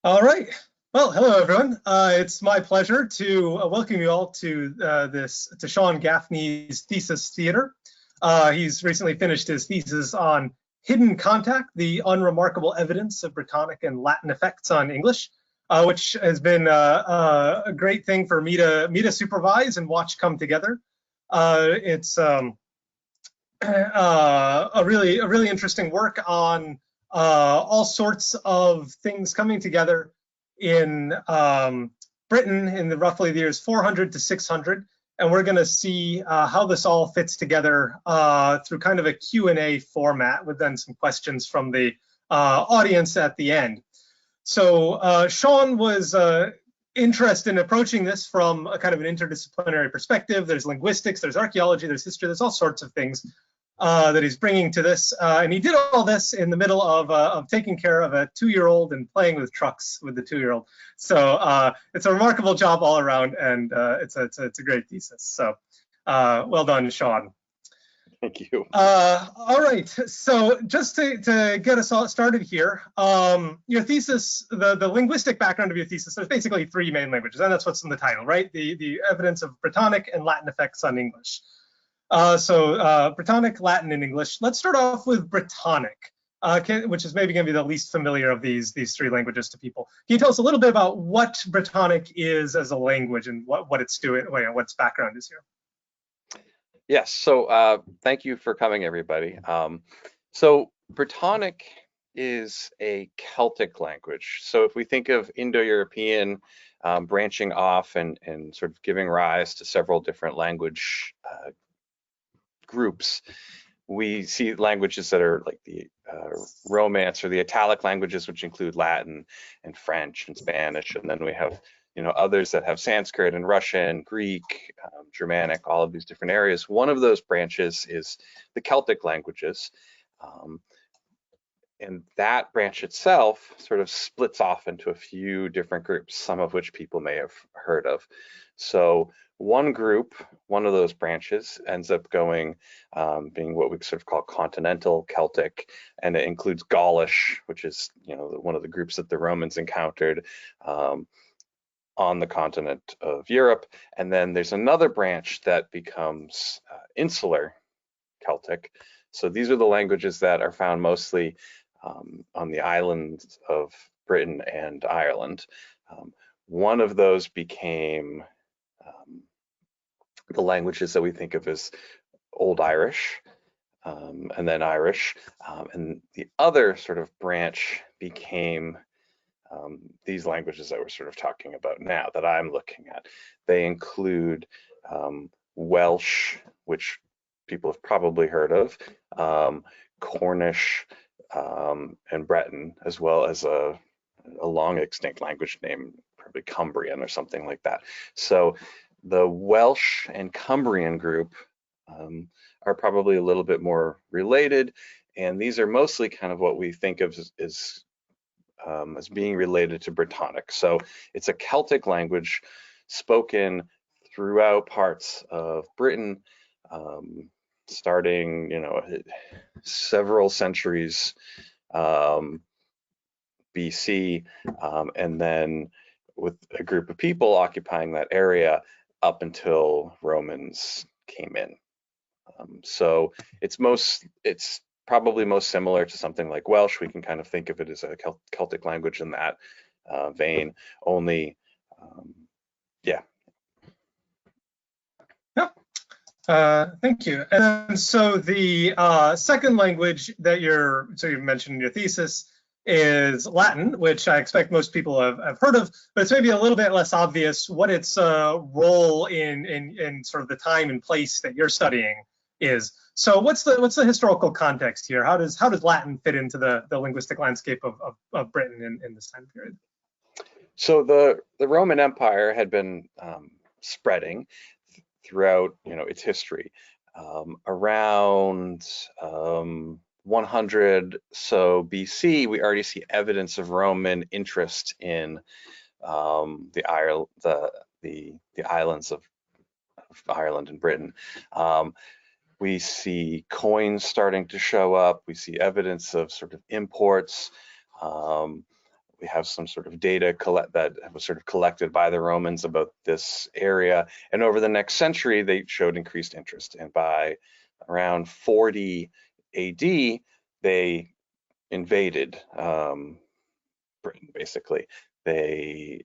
All right. Well, hello everyone. It's my pleasure to welcome you all to Shawn Gaffney's Thesis Theater. He's recently finished his thesis on hidden contact, the unremarkable evidence of Brittonic and Latin effects on English, which has been a great thing for me to supervise and watch come together. It's a really interesting work on all sorts of things coming together in Britain in roughly the years 400 to 600. And we're going to see how this all fits together through kind of a Q&A format with then some questions from the audience at the end. So Shawn was interested in approaching this from a kind of an interdisciplinary perspective. There's linguistics, there's archaeology, there's history, there's all sorts of things that he's bringing to this. And he did all this in the middle of taking care of a 2-year-old and playing with trucks with the 2-year-old. So it's a remarkable job all around, and it's a great thesis. So well done, Shawn. Thank you. All right, so just to get us all started here, your thesis, the linguistic background of your thesis, there's basically 3 main languages, and that's what's in the title, right? The evidence of Brittonic and Latin effects on English. Brittonic, Latin, and English. Let's start off with Brittonic, which is maybe going to be the least familiar of these 3 languages to people. Can you tell us a little bit about what Brittonic is as a language and what it's doing, what its background is here? Yes, so thank you for coming, everybody. So Brittonic is a Celtic language. So if we think of Indo-European branching off and sort of giving rise to several different language groups, we see languages that are like the Romance or the Italic languages, which include Latin and French and Spanish, and then we have others that have Sanskrit and Russian, Greek, Germanic, all of these different areas. One of those branches is the Celtic languages, and that branch itself sort of splits off into a few different groups, some of which people may have heard of. So one group, one of those branches, ends up being what we sort of call continental Celtic, and it includes Gaulish, which is one of the groups that the Romans encountered on the continent of Europe. And then there's another branch that becomes insular Celtic. So these are the languages that are found mostly on the islands of Britain and Ireland. One of those became the languages that we think of as Old Irish, and then Irish, and the other sort of branch became these languages that we're sort of talking about now, that I'm looking at. They include Welsh, which people have probably heard of, Cornish, and Breton, as well as a long extinct language named probably Cumbrian or something like that. So the Welsh and Cumbrian group are probably a little bit more related, and these are mostly kind of what we think of as being related to Brittonic. So it's a Celtic language spoken throughout parts of Britain, starting, several centuries BC, and then with a group of people occupying that area up until Romans came in. So it's probably most similar to something like Welsh. We can kind of think of it as a Celtic language in that vein, only, yeah. Thank you. And so the second language that you mentioned in your thesis is Latin, which I expect most people have heard of, but it's maybe a little bit less obvious what its role in sort of the time and place that you're studying is. So what's the historical context here? How does Latin fit into the linguistic landscape of Britain in this time period? So the Roman Empire had been spreading throughout its history. Around 100 so BC, we already see evidence of Roman interest in the islands of Ireland and Britain. We see coins starting to show up. We see evidence of sort of imports. We have some sort of data that was sort of collected by the Romans about this area, and over the next century they showed increased interest, and by around 40 AD they invaded Britain. Basically, they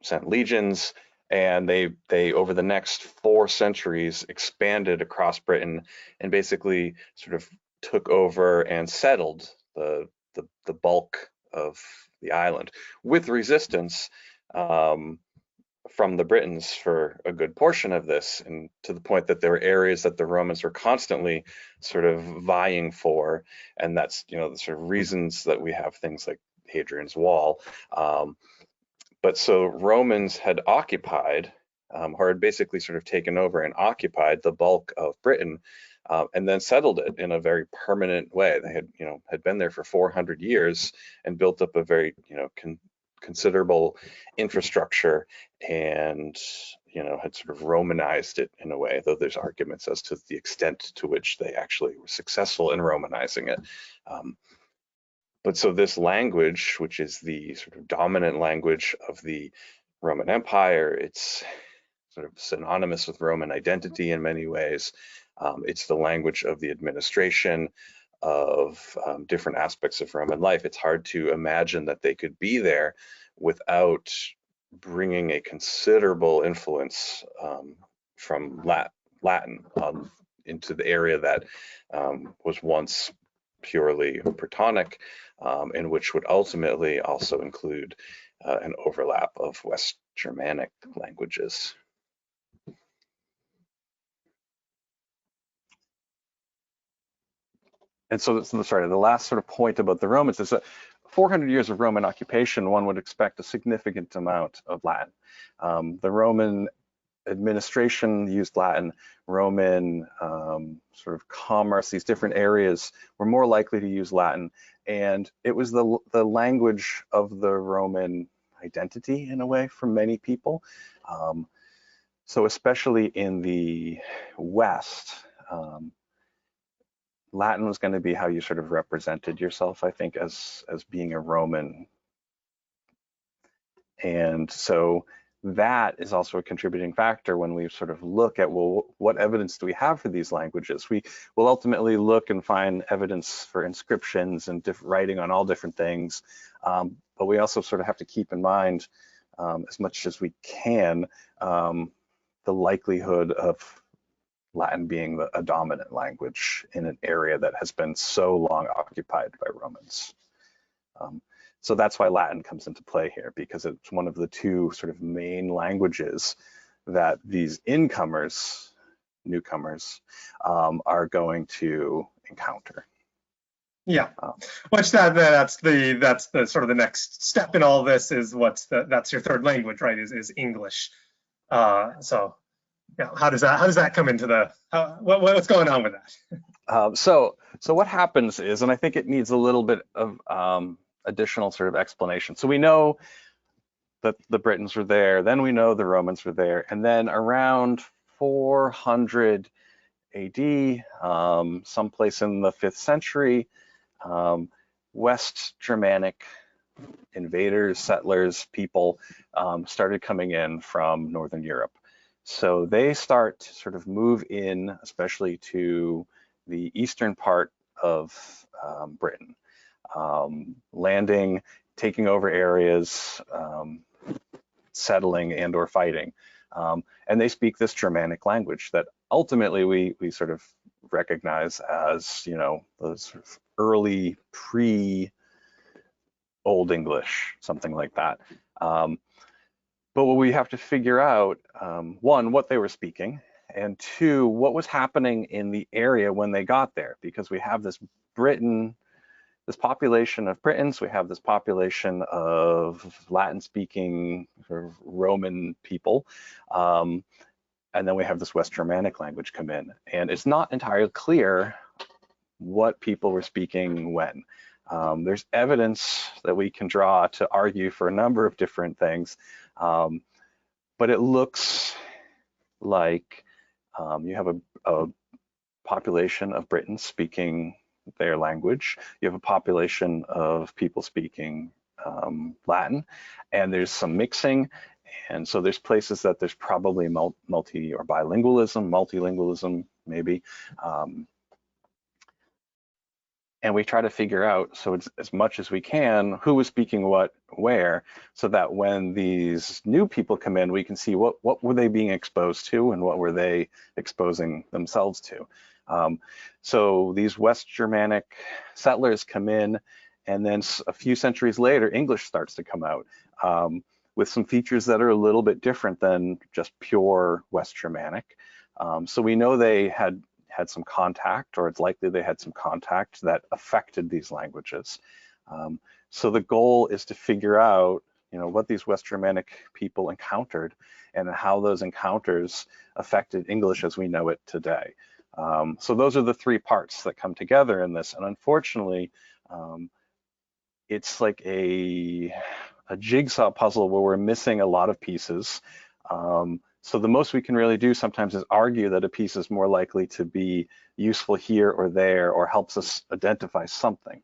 sent legions, and they over the next 4 centuries expanded across Britain and basically sort of took over and settled the bulk of the island, with resistance from the Britons for a good portion of this, and to the point that there were areas that the Romans were constantly sort of vying for, and that's, you know, the sort of reasons that we have things like Hadrian's Wall. But so Romans had occupied, or had basically sort of taken over and occupied the bulk of Britain, and then settled it in a very permanent way. They had, you know, had been there for 400 years and built up a very, you know, considerable infrastructure, and, you know, had sort of Romanized it in a way, though there's arguments as to the extent to which they actually were successful in Romanizing it. But so this language, which is the sort of dominant language of the Roman Empire, it's sort of synonymous with Roman identity in many ways. It's the language of the administration, of different aspects of Roman life. It's hard to imagine that they could be there without bringing a considerable influence from Latin into the area that was once purely Brittonic, and which would ultimately also include an overlap of West Germanic languages. And so, sorry, the last sort of point about the Romans is that 400 years of Roman occupation, one would expect a significant amount of Latin. The Roman administration used Latin. Roman sort of commerce, these different areas were more likely to use Latin, and it was the language of the Roman identity in a way for many people. So especially in the West, Latin was going to be how you sort of represented yourself, I think, as being a Roman. And so that is also a contributing factor when we sort of look at, well, what evidence do we have for these languages? We will ultimately look and find evidence for inscriptions and writing on all different things. But we also sort of have to keep in mind, as much as we can, the likelihood of Latin being a dominant language in an area that has been so long occupied by Romans. So that's why Latin comes into play here, because it's one of the two sort of main languages that these newcomers, are going to encounter. Yeah, which that's the sort of the next step in all this is that's your third language, right? Is English. So yeah, how does that come into the what's going on with that? So what happens is, and I think it needs a little bit of additional sort of explanation. So we know that the Britons were there, then we know the Romans were there, and then around 400 AD, someplace in the 5th century, West Germanic invaders, settlers, people started coming in from Northern Europe. So they start to sort of move in, especially to the eastern part of Britain, landing, taking over areas, settling and or fighting. And they speak this Germanic language that ultimately we sort of recognize as, you know, the sort of early pre-Old English, something like that. But what we have to figure out, one, what they were speaking, and two, what was happening in the area when they got there, because we have this population of Britons, we have this population of Latin-speaking sort of Roman people, and then we have this West Germanic language come in, and it's not entirely clear what people were speaking when. There's evidence that we can draw to argue for a number of different things, but it looks like you have a population of Britons speaking their language. You have a population of people speaking Latin, and there's some mixing. And so there's places that there's probably multi or bilingualism, multilingualism maybe. And we try to figure out, so it's as much as we can, who was speaking what, where, so that when these new people come in, we can see what were they being exposed to and what were they exposing themselves to. So these West Germanic settlers come in, and then a few centuries later, English starts to come out with some features that are a little bit different than just pure West Germanic. So we know they had some contact, or it's likely they had some contact that affected these languages. So the goal is to figure out, what these West Germanic people encountered and how those encounters affected English as we know it today. So those are the three parts that come together in this. And unfortunately, it's like a jigsaw puzzle where we're missing a lot of pieces. So the most we can really do sometimes is argue that a piece is more likely to be useful here or there, or helps us identify something.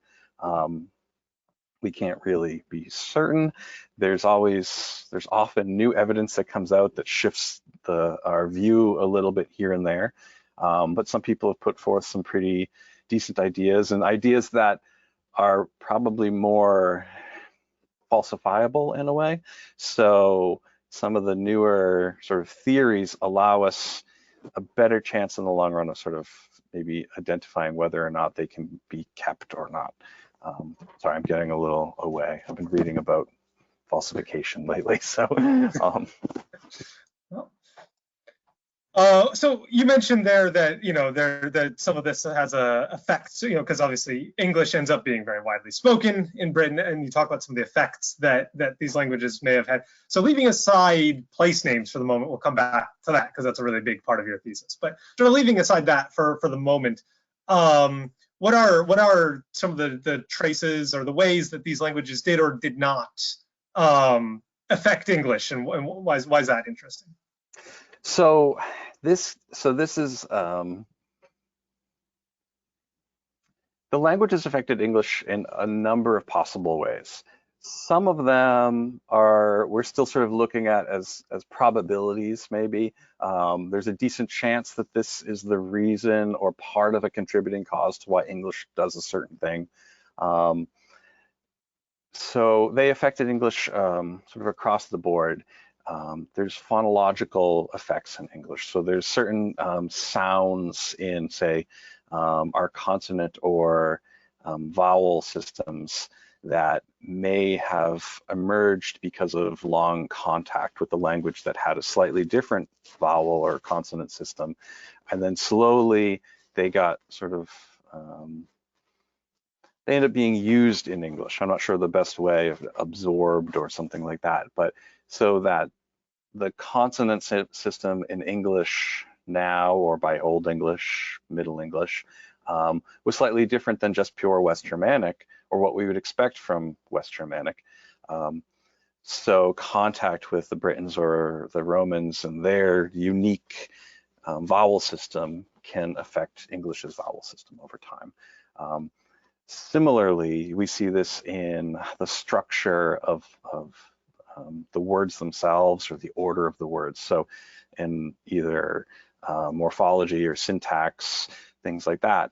We can't really be certain. There's often new evidence that comes out that shifts our view a little bit here and there. But some people have put forth some pretty decent ideas, and ideas that are probably more falsifiable in a way. So some of the newer sort of theories allow us a better chance in the long run of sort of maybe identifying whether or not they can be kept or not. Sorry, I'm getting a little away. I've been reading about falsification lately, so. So you mentioned there that that some of this has a effect, because obviously English ends up being very widely spoken in Britain, and you talk about some of the effects that these languages may have had. So leaving aside place names for the moment, we'll come back to that because that's a really big part of your thesis. But sort of leaving aside that for the moment, what are some of the traces or the ways that these languages did or did not affect English, and why is that interesting? So this is the language has affected English in a number of possible ways. Some of them we're still sort of looking at as probabilities, maybe. There's a decent chance that this is the reason or part of a contributing cause to why English does a certain thing. So they affected English sort of across the board. There's phonological effects in English. So there's certain sounds in, say, our consonant or vowel systems that may have emerged because of long contact with the language that had a slightly different vowel or consonant system. And then slowly they got sort of, they end up being used in English. I'm not sure the best way of absorbed or something like that, but so that the consonant system in English now, or by Old English, Middle English, was slightly different than just pure West Germanic, or what we would expect from West Germanic. So contact with the Britons or the Romans and their unique vowel system can affect English's vowel system over time. Similarly, we see this in the structure of the words themselves, or the order of the words. So in either morphology or syntax, things like that,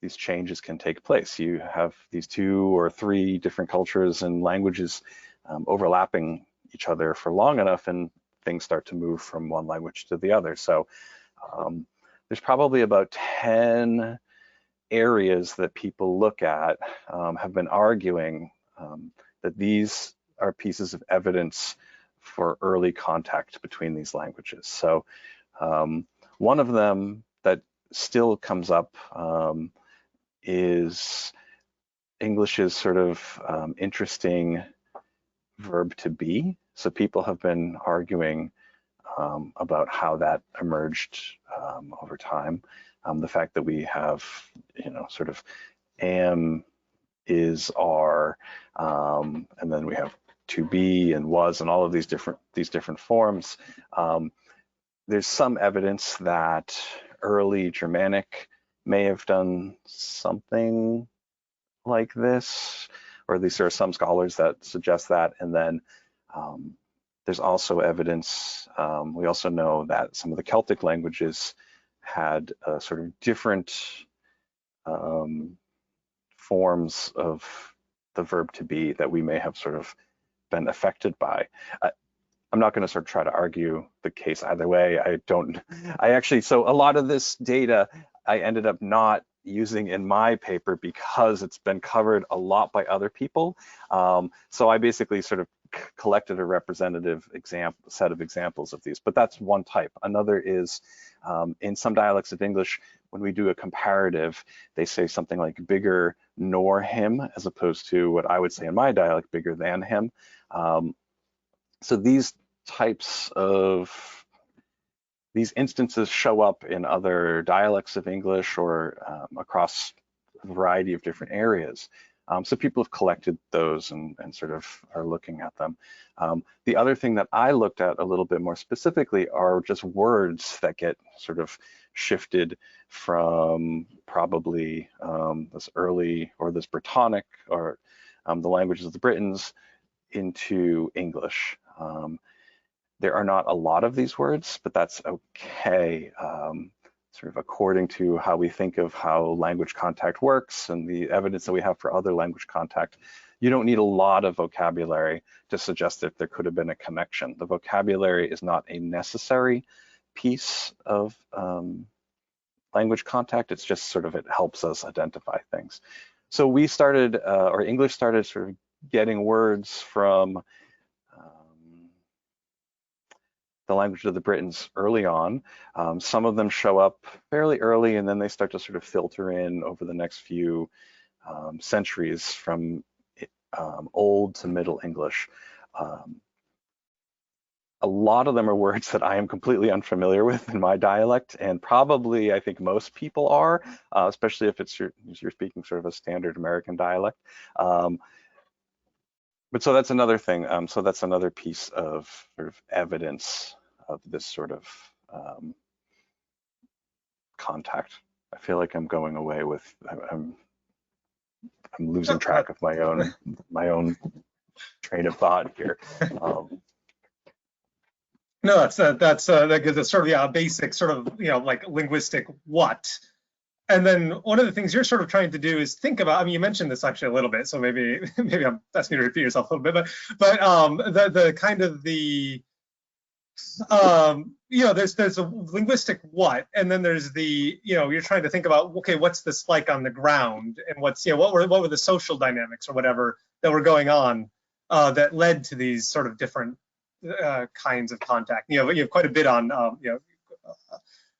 these changes can take place. You have these 2 or 3 different cultures and languages overlapping each other for long enough, and things start to move from one language to the other. So there's probably about 10 areas that people look at, have been arguing that these are pieces of evidence for early contact between these languages. So one of them that still comes up is English's sort of interesting verb to be. So people have been arguing about how that emerged over time. The fact that we have, sort of am, is, are, and then we have to be and was, and all of these different forms. There's some evidence that early Germanic may have done something like this. or at least there are some scholars that suggest that. And then there's also evidence, we also know that some of the Celtic languages had sort of different forms of the verb to be that we may have sort of been affected by. I'm not going to sort of try to argue the case either way. So a lot of this data I ended up not using in my paper because it's been covered a lot by other people. So I basically sort of collected a representative set of examples of these, but that's one type. Another is in some dialects of English, when we do a comparative, they say something like bigger nor him, as opposed to what I would say in my dialect, bigger than him. So these instances show up in other dialects of English or across a variety of different areas. So people have collected those and sort of are looking at them. The other thing that I looked at a little bit more specifically are just words that get sort of shifted from probably this early or this Brittonic or the languages of the Britons into English. There are not a lot of these words, but that's okay. Sort of according to how we think of how language contact works and the evidence that we have for other language contact, you don't need a lot of vocabulary to suggest that there could have been a connection. The vocabulary is not a necessary piece of language contact. It's just sort of, it helps us identify things. So we started, or English started sort of getting words from the language of the Britons early on. Some of them show up fairly early, and then they start to sort of filter in over the next few centuries from Old to Middle English. A lot of them are words that I am completely unfamiliar with in my dialect, and probably I think most people are, especially if you're speaking sort of a standard American dialect. But so that's another thing. So that's another piece of sort of evidence of this sort of contact. I feel like I'm going away with, I'm losing track of my own train of thought here. No, that gives us sort of a basic sort of like linguistic what. And then one of the things you're sort of trying to do is think about, I mean, you mentioned this actually a little bit, so maybe I'm asking you to repeat yourself a little bit, but the kind of the, there's a linguistic what, and then there's the, you're trying to think about, okay, what's this like on the ground, and what's, what were the social dynamics or whatever that were going on that led to these sort of different kinds of contact. You have quite a bit on,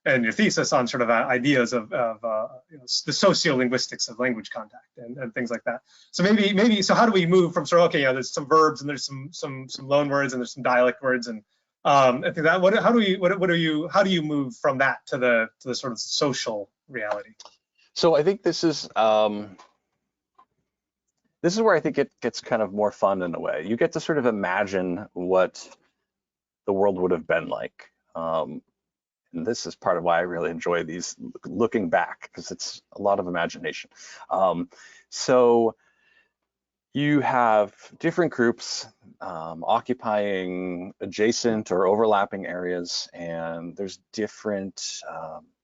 and your thesis on sort of ideas of the sociolinguistics of language contact and things like that. So maybe so how do we move from sort of, okay, there's some verbs and there's some loan words and there's some dialect words, and I think that how do you move from that to the sort of social reality? So I think this is where I think it gets kind of more fun in a way. You get to sort of imagine what the world would have been like. And this is part of why I really enjoy these, looking back, because it's a lot of imagination. So you have different groups occupying adjacent or overlapping areas, and there's different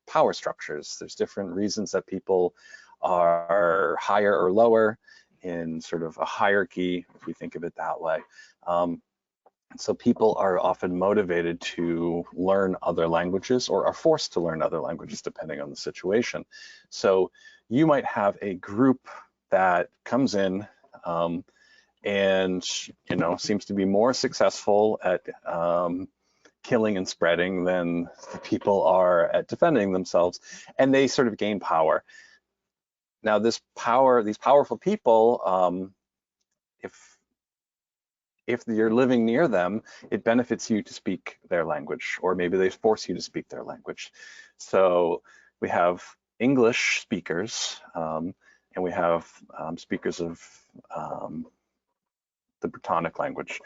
power structures. There's different reasons that people are higher or lower in sort of a hierarchy, if we think of it that way. So people are often motivated to learn other languages or are forced to learn other languages depending on the situation. So you might have a group that comes in and seems to be more successful at killing and spreading than the people are at defending themselves, and they sort of gain power. Now these powerful people, if you're living near them, it benefits you to speak their language, or maybe they force you to speak their language. So we have English speakers, and we have speakers of the Brittonic language.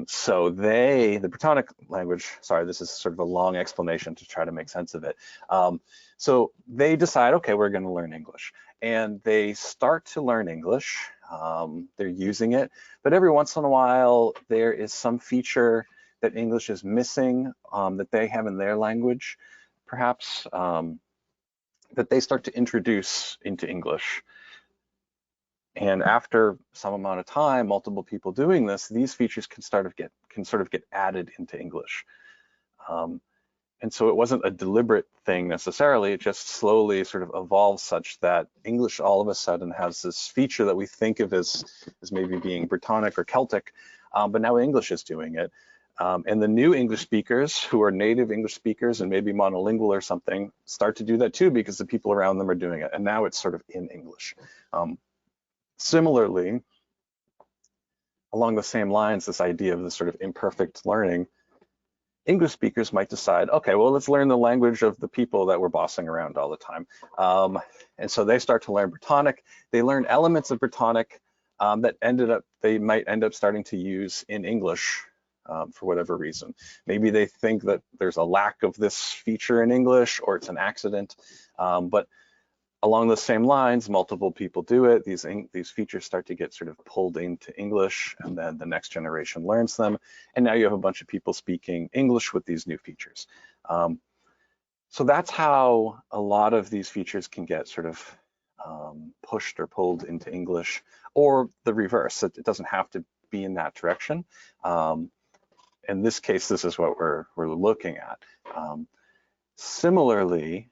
So the Brittonic language, sorry, this is sort of a long explanation to try to make sense of it. So they decide, okay, we're going to learn English. And they start to learn English they're using it, but every once in a while there is some feature that English is missing that they have in their language, perhaps, that they start to introduce into English. And after some amount of time, multiple people doing this, these features can sort of get added into English. And so it wasn't a deliberate thing necessarily, it just slowly sort of evolved such that English all of a sudden has this feature that we think of as maybe being Brittonic or Celtic, but now English is doing it. And the new English speakers who are native English speakers and maybe monolingual or something start to do that too, because the people around them are doing it. And now it's sort of in English. Similarly, along the same lines, this idea of this sort of imperfect learning, English speakers might decide, okay, well, let's learn the language of the people that we're bossing around all the time. And so they start to learn Brittonic. They learn elements of Brittonic that they might end up starting to use in English for whatever reason. Maybe they think that there's a lack of this feature in English or it's an accident, but along the same lines, multiple people do it. These features start to get sort of pulled into English, and then the next generation learns them. And now you have a bunch of people speaking English with these new features. So that's how a lot of these features can get sort of pushed or pulled into English, or the reverse. It doesn't have to be in that direction. In this case, this is what we're looking at. Similarly,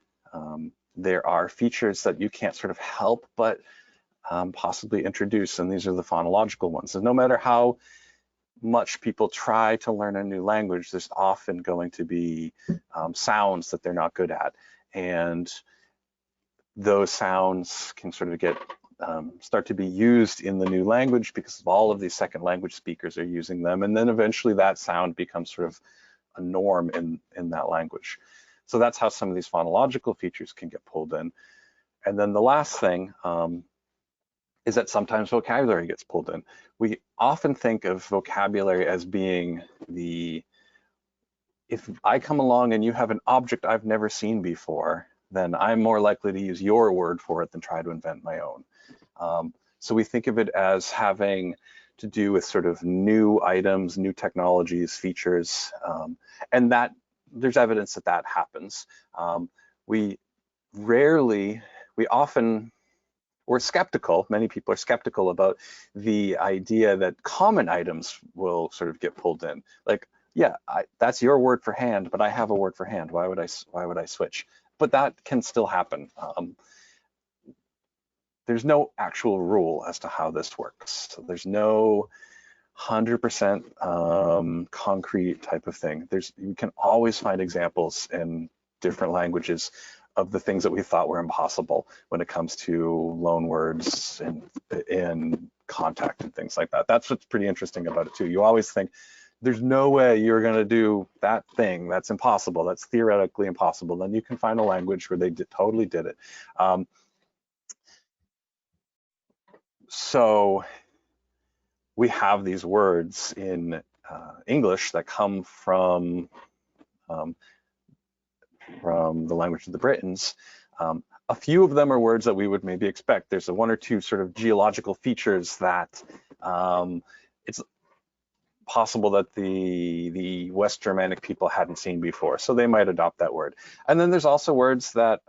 there are features that you can't sort of help but possibly introduce, and these are the phonological ones. And no matter how much people try to learn a new language, there's often going to be sounds that they're not good at. And those sounds can sort of get start to be used in the new language because of all of these second language speakers are using them. And then eventually that sound becomes sort of a norm in that language. So that's how some of these phonological features can get pulled in. And then the last thing is that sometimes vocabulary gets pulled in. We often think of vocabulary as being if I come along and you have an object I've never seen before, then I'm more likely to use your word for it than try to invent my own. So we think of it as having to do with sort of new items, new technologies, features, and that there's evidence that that happens. We're skeptical, many people are skeptical about the idea that common items will sort of get pulled in. Like, yeah, that's your word for hand, but I have a word for hand. Why would I switch? But that can still happen. There's no actual rule as to how this works. So there's no 100% concrete type of thing. You can always find examples in different languages of the things that we thought were impossible when it comes to loan words and contact and things like that. That's what's pretty interesting about it too. You always think there's no way you're going to do that thing. That's impossible. That's theoretically impossible. Then you can find a language where they totally did it. So we have these words in English that come from the language of the Britons. A few of them are words that we would maybe expect. There's one or two sort of geological features that it's possible that the West Germanic people hadn't seen before, so they might adopt that word. And then there's also words that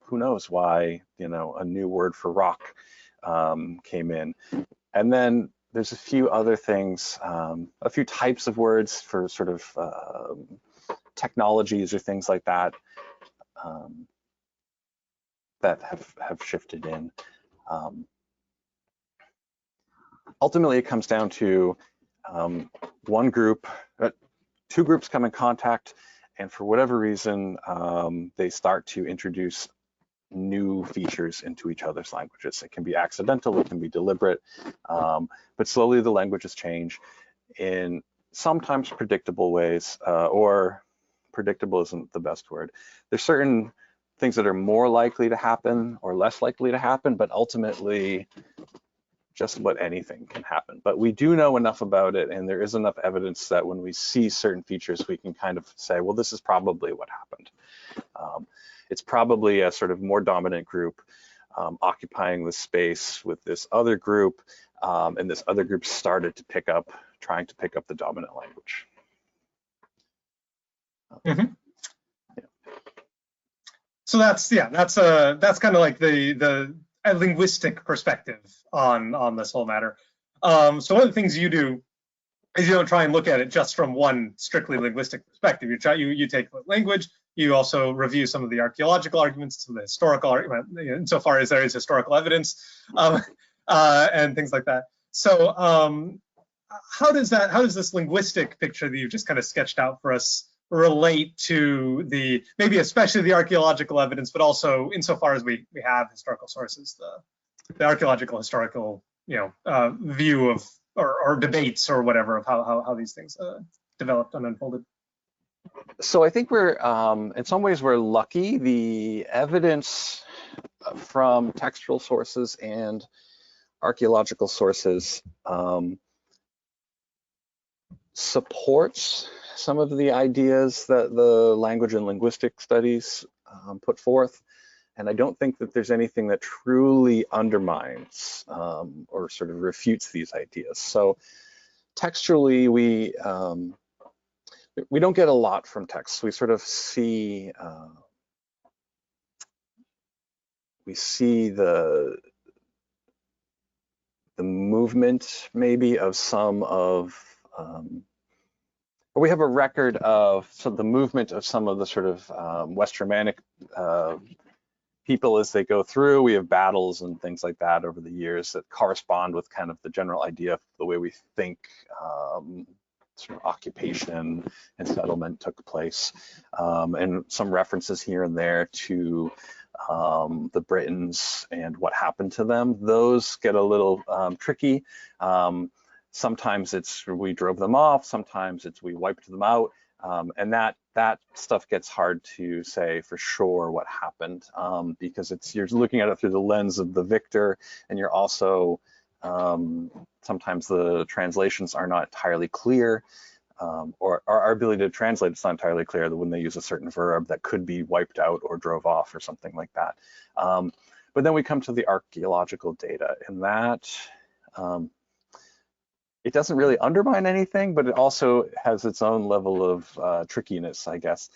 who knows why, a new word for rock came in. And then there's a few other things, a few types of words for sort of technologies or things like that that have shifted in. Ultimately, it comes down to one group, two groups come in contact, and for whatever reason, they start to introduce new features into each other's languages. It can be accidental, it can be deliberate, but slowly the languages change in sometimes predictable ways, or predictable isn't the best word. There's certain things that are more likely to happen or less likely to happen, but ultimately just about anything can happen. But we do know enough about it, and there is enough evidence that when we see certain features, we can kind of say, well, this is probably what happened. It's probably a sort of more dominant group occupying the space with this other group, and this other group started to trying to pick up the dominant language. Mm-hmm. So that's kind of like the linguistic perspective on this whole matter. So one of the things you do is you don't try and look at it just from one strictly linguistic perspective. You take language, you also review some of the archaeological arguments, some of the historical argument, insofar as there is historical evidence, and things like that. So how does this linguistic picture that you've just kind of sketched out for us relate to maybe especially the archaeological evidence, but also insofar as we have historical sources, the archaeological historical view of or debates or whatever of how these things developed and unfolded? So I think we're in some ways we're lucky. The evidence from textual sources and archaeological sources supports some of the ideas that the language and linguistic studies put forth. And I don't think that there's anything that truly undermines or sort of refutes these ideas. So textually, we don't get a lot from text. We sort of see the movement maybe of some of we have a record of the movement of some of the sort of West Germanic people as they go through. We have battles and things like that over the years that correspond with kind of the general idea of the way we think sort of occupation and settlement took place, and some references here and there to the Britons and what happened to them. Those get a little tricky. Sometimes it's we drove them off, sometimes it's we wiped them out, and that stuff gets hard to say for sure what happened, because you're looking at it through the lens of the victor, and you're also sometimes the translations are not entirely clear, or our ability to translate is not entirely clear when they use a certain verb that could be wiped out or drove off or something like that. But then we come to the archaeological data, and that it doesn't really undermine anything, but it also has its own level of trickiness, I guess.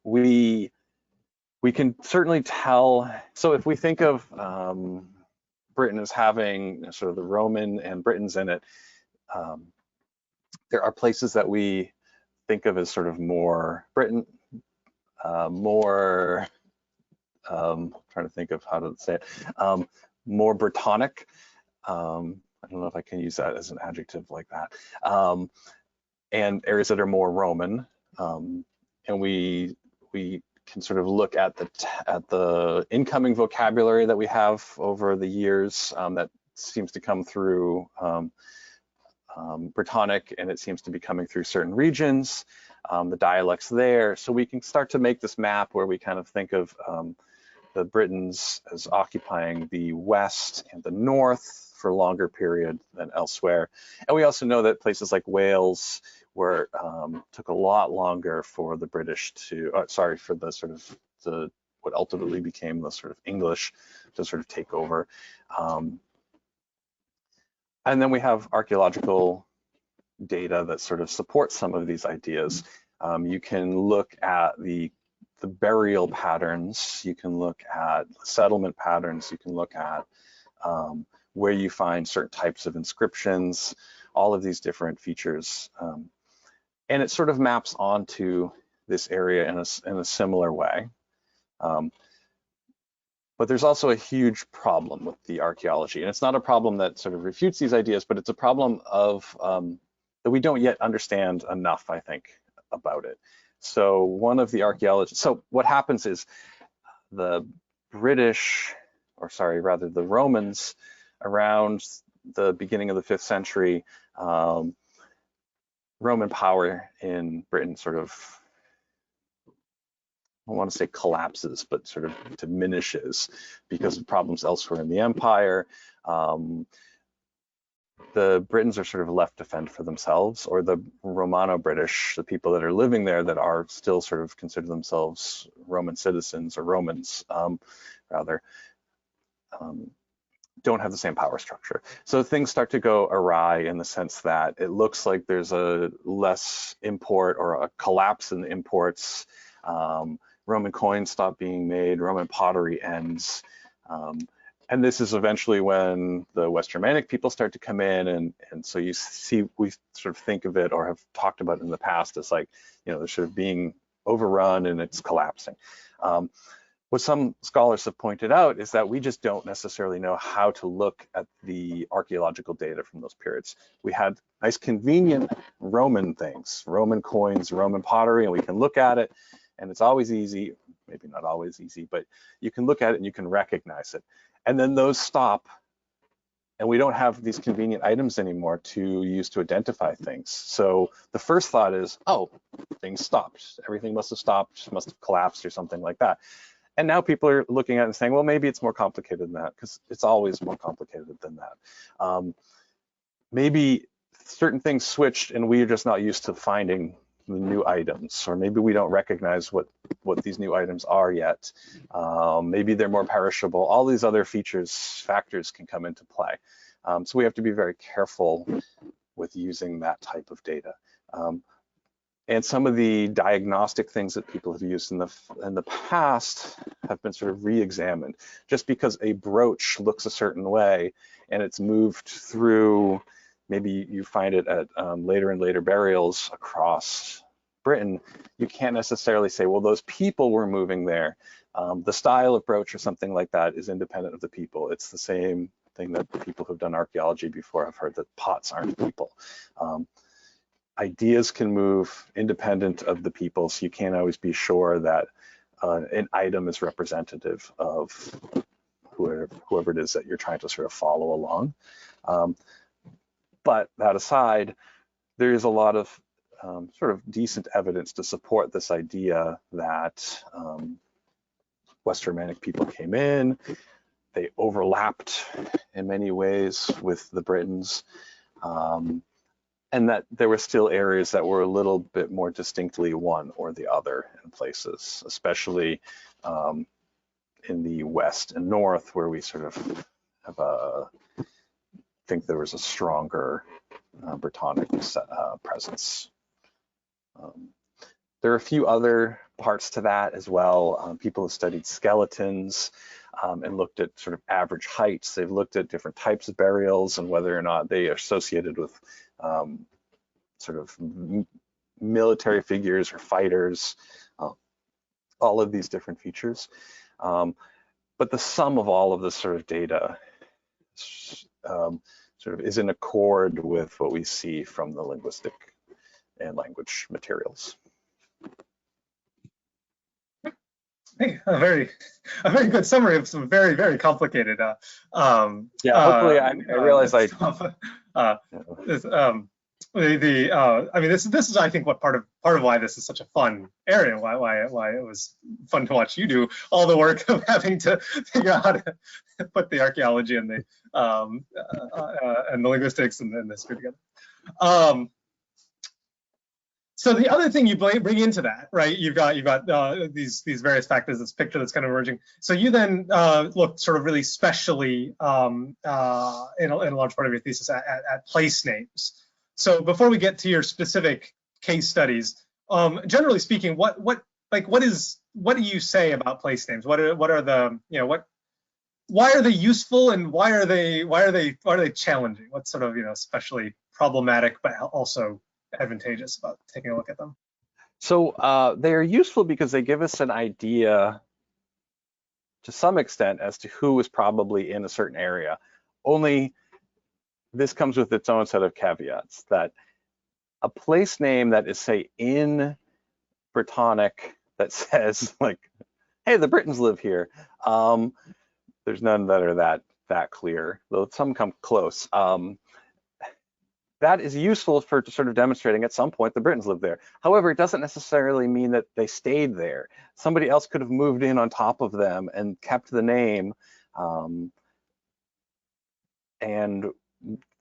We can certainly tell. So if we think of Britain as having sort of the Roman and Britons in it, there are places that we think of as sort of more Britain, more, trying to think of how to say it, more Brittonic. I don't know if I can use that as an adjective like that. And areas that are more Roman, and we can sort of look at the incoming vocabulary that we have over the years that seems to come through Brittonic, and it seems to be coming through certain regions, the dialects there. So we can start to make this map where we kind of think of the Britons as occupying the west and the north for a longer period than elsewhere. And we also know that places like Wales took a lot longer for the British to, for the sort of what ultimately became the sort of English to sort of take over. And then we have archaeological data that sort of supports some of these ideas. You can look at the burial patterns, you can look at settlement patterns, you can look at where you find certain types of inscriptions, all of these different features. And it sort of maps onto this area in a similar way. But there's also a huge problem with the archaeology. And it's not a problem that sort of refutes these ideas, but it's a problem of that we don't yet understand enough, I think, about it. So one of the archaeologists, so what happens is the Romans around the beginning of the 5th century, Roman power in Britain sort of, I don't want to say collapses, but sort of diminishes because of problems elsewhere in the empire. The Britons are sort of left to fend for themselves, or the Romano-British, the people that are living there that are still sort of consider themselves Roman citizens or Romans, rather, don't have the same power structure. So things start to go awry in the sense that it looks like there's a less import or a collapse in the imports. Roman coins stop being made, Roman pottery ends. And this is eventually when the West Germanic people start to come in, and so you see, we sort of think of it or have talked about it in the past as like, they're sort of being overrun and it's collapsing. What some scholars have pointed out is that we just don't necessarily know how to look at the archaeological data from those periods. We had nice convenient Roman things, Roman coins, Roman pottery, and we can look at it and it's always easy, maybe not always easy, but you can look at it and you can recognize it. And then those stop and we don't have these convenient items anymore to use to identify things. So the first thought is, oh, things stopped. Everything must have stopped, must have collapsed or something like that. And now people are looking at it and saying, well, maybe it's more complicated than that, because it's always more complicated than that. Maybe certain things switched and we're just not used to finding the new items, or maybe we don't recognize what these new items are yet. Maybe they're more perishable. All these other factors can come into play. So we have to be very careful with using that type of data. And some of the diagnostic things that people have used in the past have been sort of re-examined. Just because a brooch looks a certain way and it's moved through, maybe you find it at later and later burials across Britain, you can't necessarily say, well, those people were moving there. The style of brooch or something like that is independent of the people. It's the same thing that people who've done archaeology before have heard, that pots aren't people. Ideas can move independent of the people, so you can't always be sure that an item is representative of whoever it is that you're trying to sort of follow along. But that aside, there is a lot of sort of decent evidence to support this idea that West Germanic people came in, they overlapped in many ways with the Britons, and that there were still areas that were a little bit more distinctly one or the other in places, especially in the west and north, where we sort of have think there was a stronger Brittonic presence. There are a few other parts to that as well. People have studied skeletons and looked at sort of average heights. They've looked at different types of burials and whether or not they are associated with sort of military figures or fighters, all of these different features. But the sum of all of this sort of data sort of is in accord with what we see from the linguistic and language materials. Hey, a very good summary of some very, very complicated. Yeah, hopefully I realize stuff. I mean, this is, I think, what part of why this is such a fun area, why it was fun to watch you do all the work of having to figure out how to put the archaeology and the linguistics and this together. So the other thing you bring into that, right? You've got these various factors, this picture that's kind of emerging. So you then look sort of really specially in a large part of your thesis at place names. So before we get to your specific case studies, generally speaking, what do you say about place names? What are the, why are they useful and why are they challenging? What's sort of, especially problematic but also advantageous about taking a look at them? So they are useful because they give us an idea to some extent as to who was probably in a certain area. Only this comes with its own set of caveats, that a place name that is, say, in Brittonic that says like, hey, the Britons live here. There's none that are that clear, though some come close. That is useful for sort of demonstrating at some point the Britons lived there. However, it doesn't necessarily mean that they stayed there. Somebody else could have moved in on top of them and kept the name, and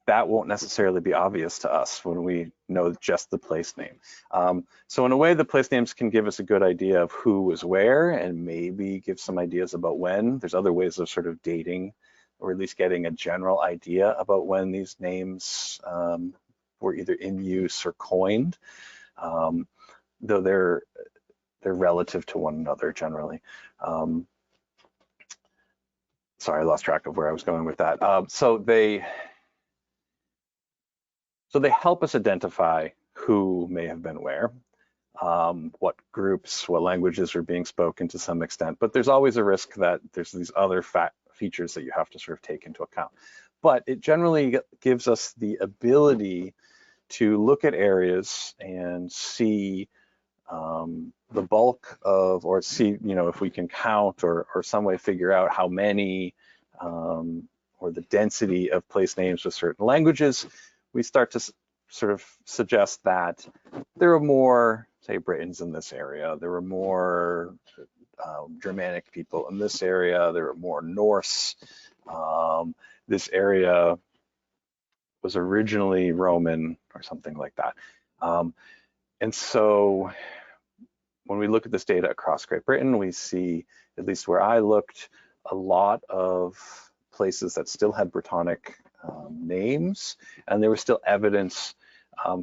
that won't necessarily be obvious to us when we know just the place name. So in a way, the place names can give us a good idea of who was where and maybe give some ideas about when. There's other ways of sort of dating or at least getting a general idea about when these names were either in use or coined, though they're relative to one another generally. Sorry, I lost track of where I was going with that. So they help us identify who may have been where, what groups, what languages are being spoken to some extent, but there's always a risk that there's these other features that you have to sort of take into account. But it generally gives us the ability to look at areas and see the bulk of, or see, if we can count or some way figure out how many or the density of place names with certain languages, we start to sort of suggest that there are more, say, Britons in this area, there were more Germanic people in this area, there were more Norse. This area was originally Roman or something like that. And so when we look at this data across Great Britain, we see, at least where I looked, a lot of places that still had Brittonic names, and there was still evidence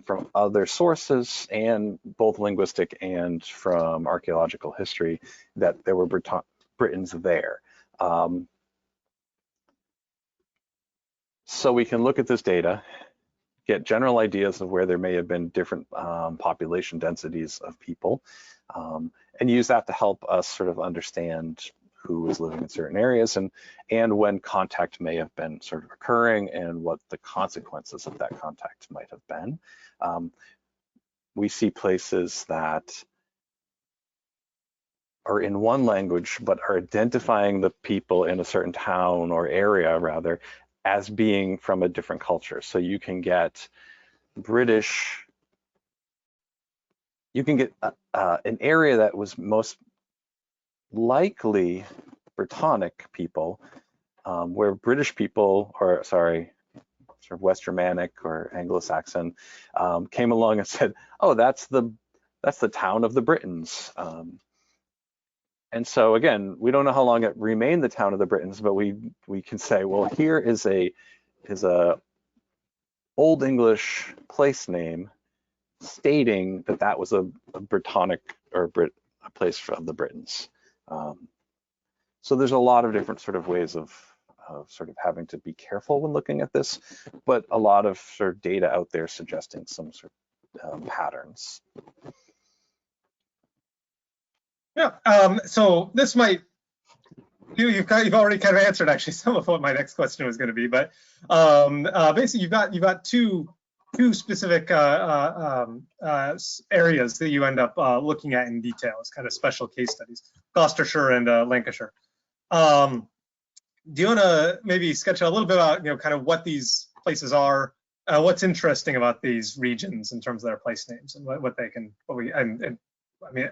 from other sources, and both linguistic and from archaeological history, that there were Britons there. So we can look at this data, get general ideas of where there may have been different population densities of people, and use that to help us sort of understand who was living in certain areas and when contact may have been sort of occurring and what the consequences of that contact might have been. We see places that are in one language but are identifying the people in a certain town or area rather as being from a different culture. So you can get British, you can get an area that was most likely Brittonic people, where British people, or sorry, sort of West Germanic or Anglo-Saxon, came along and said, "Oh, that's the town of the Britons." And so again, we don't know how long it remained the town of the Britons, but we can say, well, here is a Old English place name stating that that was a Brittonic or a place of the Britons. So there's a lot of different sort of ways of sort of having to be careful when looking at this, but a lot of sort of data out there suggesting some sort of patterns. Yeah, so this might, you've already kind of answered actually some of what my next question was going to be, but basically you've got two specific areas that you end up looking at in detail as kind of special case studies, Gloucestershire and Lancashire. Do you want to maybe sketch out a little bit about kind of what these places are, what's interesting about these regions in terms of their place names and what they can, I mean,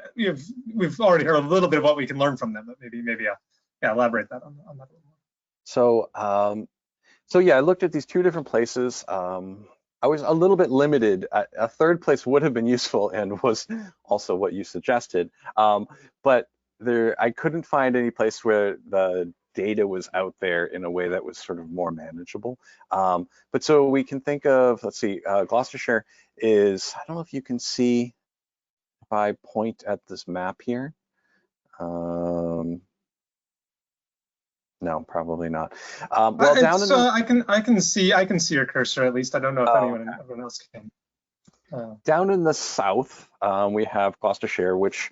we've already heard a little bit of what we can learn from them, but maybe elaborate that on that a little more. So yeah, I looked at these two different places. I was a little bit limited. A third place would have been useful and was also what you suggested, but I couldn't find any place where the data was out there in a way that was sort of more manageable. But so we can think of, let's see, Gloucestershire is, I don't know if you can see, if I point at this map here. No, probably not. Well, down in the, I can see your cursor at least. I don't know if everyone else can. Down in the south, we have Gloucestershire, which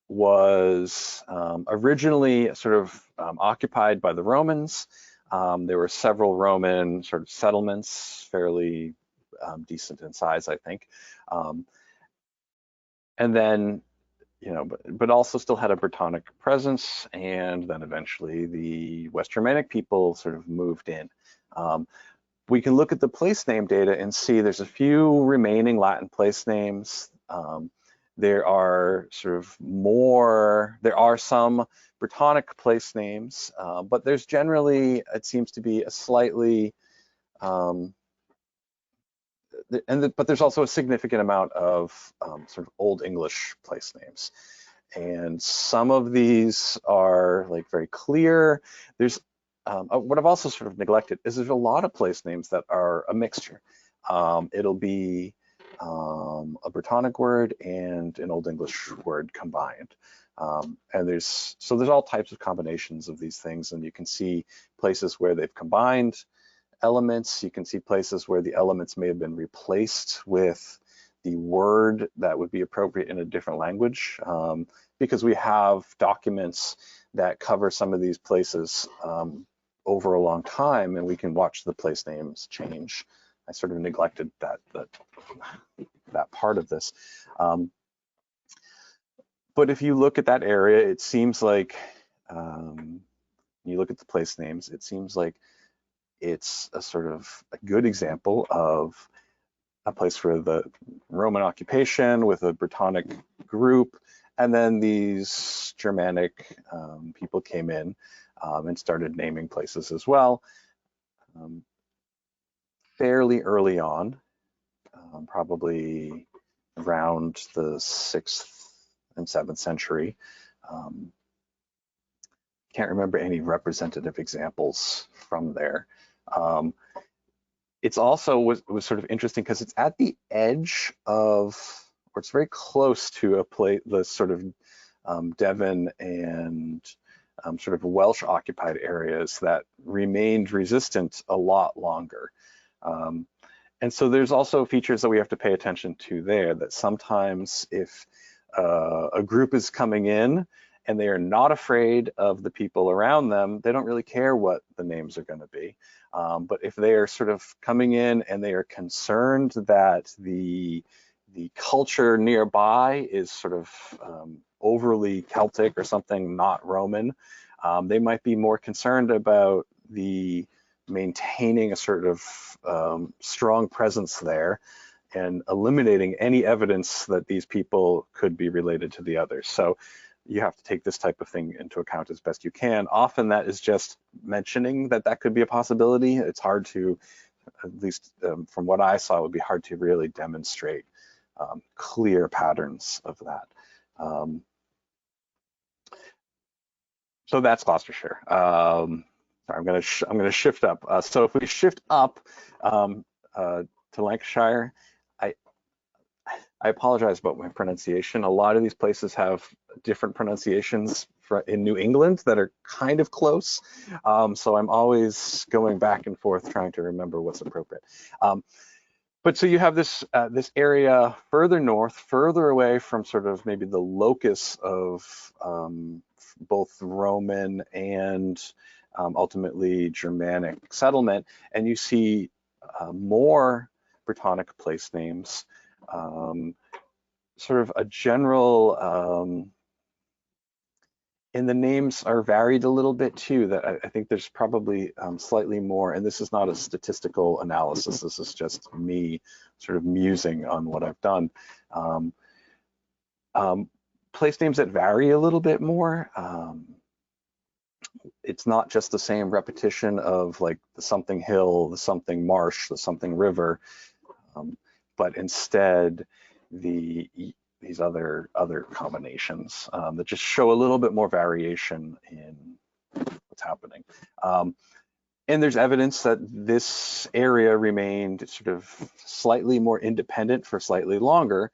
was originally sort of occupied by the Romans. There were several Roman sort of settlements, fairly decent in size, I think. And then, but also still had a Brittonic presence, and then eventually the West Germanic people sort of moved in. We can look at the place name data and see there's a few remaining Latin place names. There are some Brittonic place names, but there's generally, it seems to be a slightly, but there's also a significant amount of sort of Old English place names. And some of these are like very clear. There's what I've also sort of neglected is there's a lot of place names that are a mixture. It'll be a Brittonic word and an Old English word combined. And there's all types of combinations of these things, and you can see places where they've combined elements. You can see places where the elements may have been replaced with the word that would be appropriate in a different language, because we have documents that cover some of these places over a long time, and we can watch the place names change. I sort of neglected that part of this. But if you look at that area, it seems like, you look at the place names, it seems like it's a sort of a good example of a place for the Roman occupation with a Brittonic group, and then these Germanic people came in and started naming places as well. Fairly early on, probably around the 6th and 7th century. Can't remember any representative examples from there. It's also was sort of interesting because it's at the edge of, or it's very close to a place, the sort of Devon and sort of Welsh occupied areas that remained resistant a lot longer. And so there's also features that we have to pay attention to there, that sometimes if a group is coming in and they are not afraid of the people around them, they don't really care what the names are going to be. But if they are sort of coming in and they are concerned that the culture nearby is sort of overly Celtic or something not Roman, they might be more concerned about the maintaining a sort of strong presence there and eliminating any evidence that these people could be related to the others. So you have to take this type of thing into account as best you can. Often that is just mentioning that that could be a possibility. It's hard to, at least from what I saw, it would be hard to really demonstrate clear patterns of that. So that's Gloucestershire. Sorry, I'm going to shift up. So if we shift up to Lancashire, I apologize about my pronunciation. A lot of these places have different pronunciations in New England that are kind of close. So I'm always going back and forth trying to remember what's appropriate. But so you have this area further north, further away from sort of maybe the locus of both Roman and ultimately Germanic settlement, and you see more Brittonic place names, sort of a general, and the names are varied a little bit too, that I think there's probably slightly more, and this is not a statistical analysis, this is just me sort of musing on what I've done. Place names that vary a little bit more. It's not just the same repetition of like the something hill, the something marsh, the something river, but instead these other combinations that just show a little bit more variation in what's happening. And there's evidence that this area remained sort of slightly more independent for slightly longer,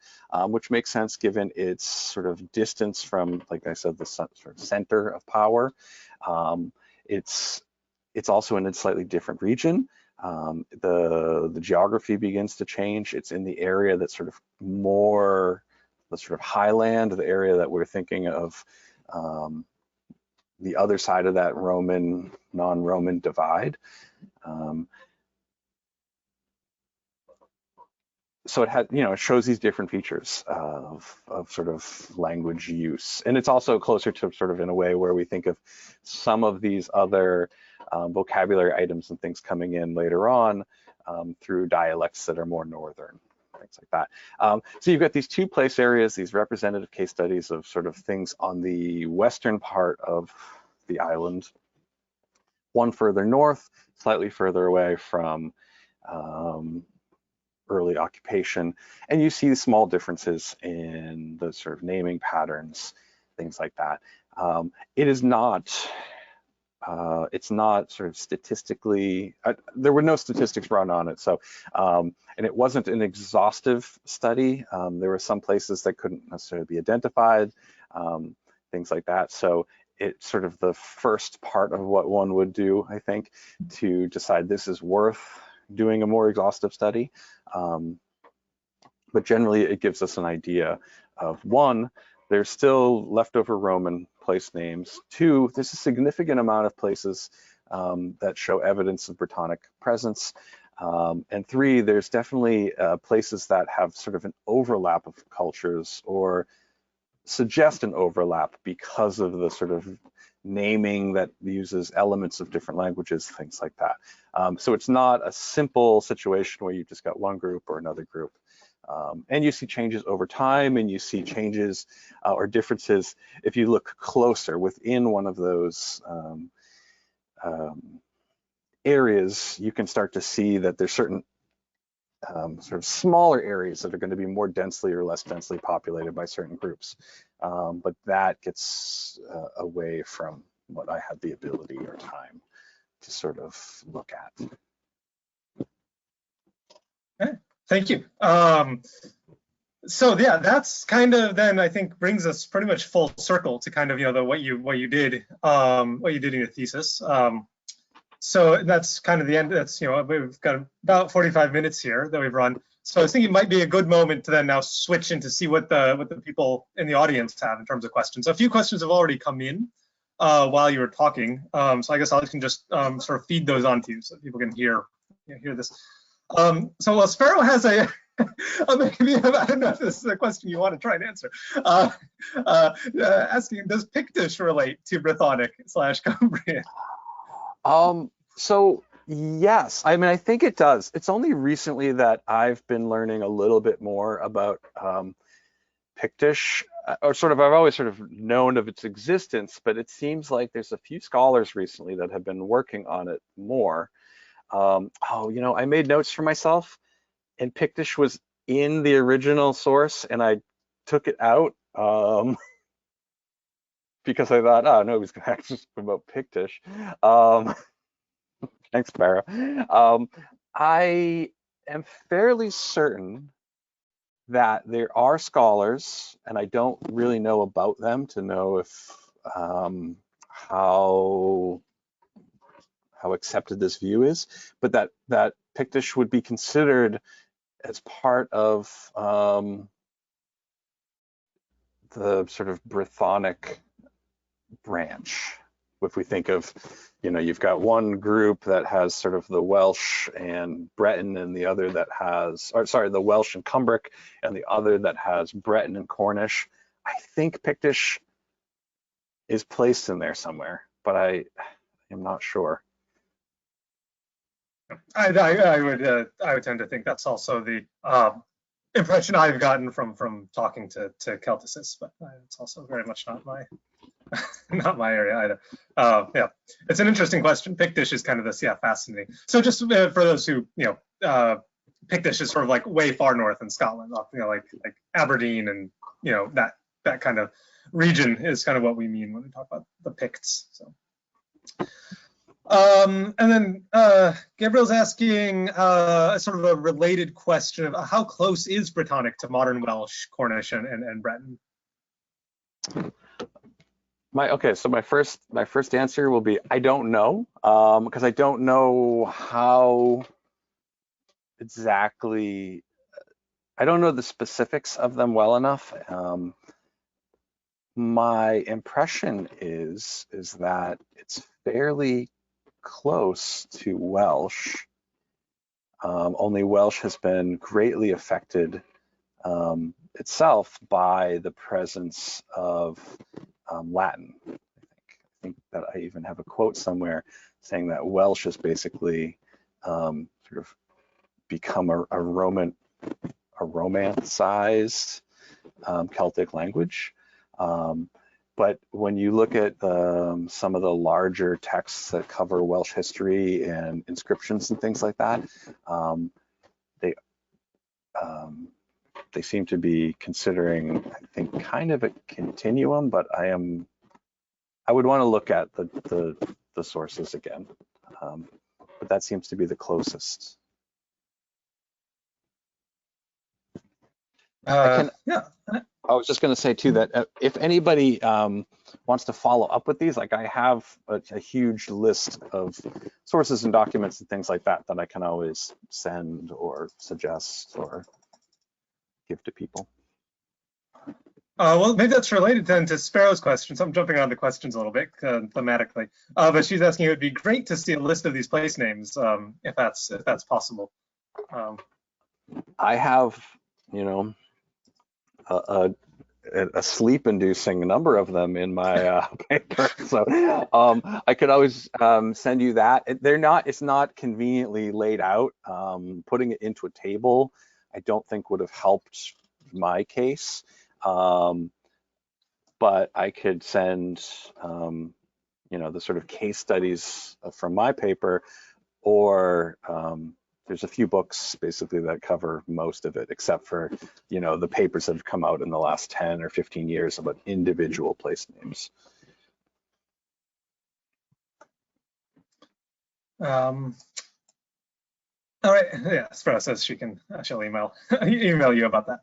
which makes sense given its sort of distance from, like I said, the sort of center of power. It's also in a slightly different region. The geography begins to change. It's in the area that's sort of more the sort of highland, the area that we're thinking of, the other side of that Roman, non-Roman divide. So it had, it shows these different features of sort of language use. And it's also closer to sort of in a way where we think of some of these other vocabulary items and things coming in later on through dialects that are more northern, things like that. So you've got these two place areas, these representative case studies of sort of things on the western part of the island, one further north, slightly further away from early occupation, and you see small differences in the sort of naming patterns, things like that. It is not it's not sort of statistically, there were no statistics run on it. So, and it wasn't an exhaustive study. There were some places that couldn't necessarily be identified, things like that. So it's sort of the first part of what one would do, I think, to decide this is worth doing a more exhaustive study. But generally it gives us an idea of, one, there's still leftover Roman place names. Two, there's a significant amount of places that show evidence of Brittonic presence. And three, there's definitely places that have sort of an overlap of cultures or suggest an overlap because of the sort of naming that uses elements of different languages, things like that. So it's not a simple situation where you've just got one group or another group. And you see changes over time, and you see changes or differences if you look closer within one of those areas. You can start to see that there's certain sort of smaller areas that are going to be more densely or less densely populated by certain groups. But that gets away from what I had the ability or time to sort of look at. Okay. Thank you. So yeah, that's kind of then I think brings us pretty much full circle to kind of what you did in your thesis. So that's kind of the end. That's we've got about 45 minutes here that we've run. So I was thinking it might be a good moment to then now switch in to see what the people in the audience have in terms of questions. So a few questions have already come in while you were talking. So I guess I can just sort of feed those onto you so people can hear this. So Sparrow has a, maybe, I don't know if this is a question you want to try and answer, asking, does Pictish relate to Brittonic/Cumbrian? So yes, I mean, I think it does. It's only recently that I've been learning a little bit more about Pictish, or sort of, I've always sort of known of its existence, but it seems like there's a few scholars recently that have been working on it more. I made notes for myself, and Pictish was in the original source, and I took it out because I thought, oh, nobody's going to ask us about Pictish. Thanks, Farah. I am fairly certain that there are scholars, and I don't really know about them to know if how accepted this view is, but that Pictish would be considered as part of the sort of Brittonic branch. If we think of, you've got one group that has sort of the Welsh and Breton, and the other that has, the Welsh and Cumbric, and the other that has Breton and Cornish. I think Pictish is placed in there somewhere, but I am not sure. I would tend to think that's also the impression I've gotten from talking to Celticists, but it's also very much not my not my area either. Yeah, it's an interesting question. Pictish is kind of this, fascinating. So just for those who Pictish is sort of like way far north in Scotland, like Aberdeen, and that kind of region is kind of what we mean when we talk about the Picts. So. And then Gabriel's asking sort of a related question of how close is Brittonic to modern Welsh, Cornish, and Breton? So my first answer will be I don't know, because I don't know how exactly. I don't know the specifics of them well enough. My impression is that it's fairly close to Welsh, only Welsh has been greatly affected itself by the presence of Latin. I think that I even have a quote somewhere saying that Welsh has basically sort of become a romanticized Celtic language. But when you look at some of the larger texts that cover Welsh history and inscriptions and things like that, they seem to be considering, I think, kind of a continuum. But I would want to look at the the sources again. But that seems to be the closest. Yeah. I was just going to say too that if anybody wants to follow up with these, like I have a huge list of sources and documents and things like that that I can always send or suggest or give to people. Well, maybe that's related then to Sparrow's question. So I'm jumping on the questions a little bit thematically. But she's asking, it would be great to see a list of these place names, if that's possible. I have, you know, a sleep-inducing number of them in my paper, so I could always send you that. It's not conveniently laid out. Putting it into a table, I don't think would have helped my case. But I could send, you know, the sort of case studies from my paper, or there's a few books basically that cover most of it, except for, you know, the papers that have come out in the last 10 or 15 years about individual place names. All right, yeah, Sparrow says she'll email you about that.